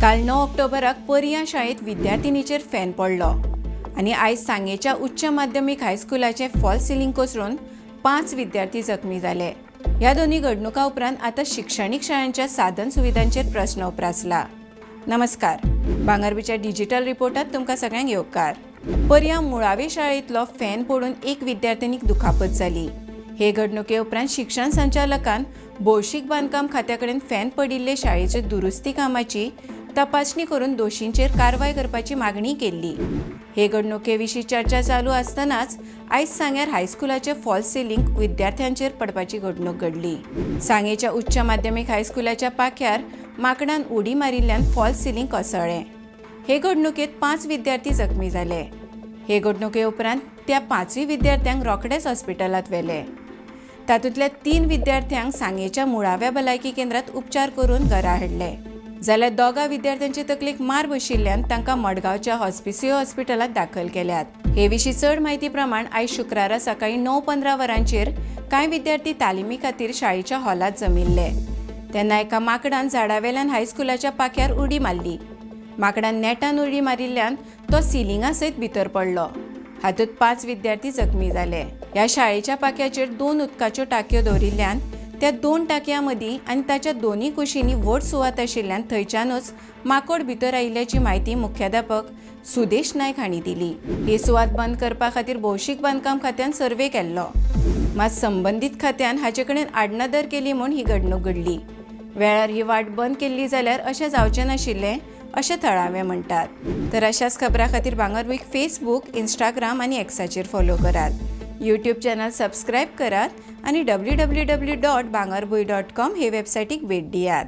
काल 9 ऑक्टोबराक पर्या शाळेत विद्यार्थिनीचेर फॅन पडलो आणि आयज सांगेच्या उच्च माध्यमिक हायस्कुलाचे फॉल्स सिलींग कोसळून 5 विद्यार्थी जखमी जाले। ह्या दोन्ही घडणुका उपरांत आता शिक्षणीक शाळांच्या साधन सुविधांचेर प्रश्न उप्रासला। नमस्कार, भांगरभूंयच्या डिजिटल रिपोर्टात तुमकां सगळ्यांक येवकार। पर्या मुळावे शाळेंतलो फॅन पडून एक विद्यार्थिनीक दुखापत जाली। हे घडणुके उपरांत शिक्षण संचालकान भौशीक बांदकाम खात्या कडेन फॅन पडिल्ले शाळेचे दुरुस्ती कामाची तपासणी करून दोशींचेर कारवाय करपाची मागणी केल्ली। हे घडणुके विशीं चर्चा चालू आसतनाच आयज सांग्यार हायस्कुलाचे फॉल्स सिलींग विद्यार्थ्यांचेर पडपाची घडणूक घडली। सांगेच्या उच्च माध्यमिक हायस्कुलाच्या पाक्यार माकडान उडी मारिल्ल्यान फॉल्स सिलींग कोसळ्ळें। हे घडणुकेत 5 विद्यार्थी जखमी जाले। हे घडणुके उपरांत त्या 5 विद्यार्थ्यांक रोखडेच हॉस्पिटलांत व्हेले। तातूंतल्या 3 विद्यार्थ्यांक सांगेच्या मुळाव्या भलायकी केंद्रात उपचार करून घरा हाडले, जाल्यार दोगा विद्यार्थ्यांचे तकलेक मार बशिल्ल्यान तांकां मडगांवच्या हॉस्पिसियो हॉस्पिटलांत दाखल केल्यात। हे विशीं चड म्हायती प्रमाण आयज शुक्रारा सकाळी 9:15 वरांचेर कांय विद्यार्थी तालिमी खातीर शाळेच्या हॉलांत जमिल्ले तेन्ना एका माकडान झाडावेल्यान हायस्कुलाच्या पाक्यार उडी मारली। माकडान नेटान उडी मारिल्ल्यान तो सिलिंगा सयत भितर पडलो। हातूंत 5 विद्यार्थी जखमी जाले। ह्या शाळेच्या पाक्याचेर 2 उदकाच्यो टाकयो दवरिल्ल्यान त्या 2 टाकयां मदीं आनी ताच्या दोनूय कुशींनी व्हड सुवात आशिल्ल्यान थंयच्यानूच माकोड भितर आयिल्ल्याची म्हायती मुख्याध्यापक सुदेश नायक हांणी दिली। ही सुवात बंद करपा खातीर भौशीक बांदकाम खात्यान सर्वे केल्लो, मात संबंदीत खात्यान हाचे कडेन आडनदर केली म्हूण ही घडणूक घडली। वेळार ही वाट बंद केल्ली जाल्यार अशें जावचें नाशिल्लें अशें थळावे म्हणटात। तर अशाच खबरां खातीर भांगरभूंयक फेसबूक, इंस्टाग्राम आनी एक्साचेर फॉलो करात। यूट्यूब चॅनल सबस्क्रायब करात आणि www.bangarbuy.com हे वेबसायटीक भेट दियात।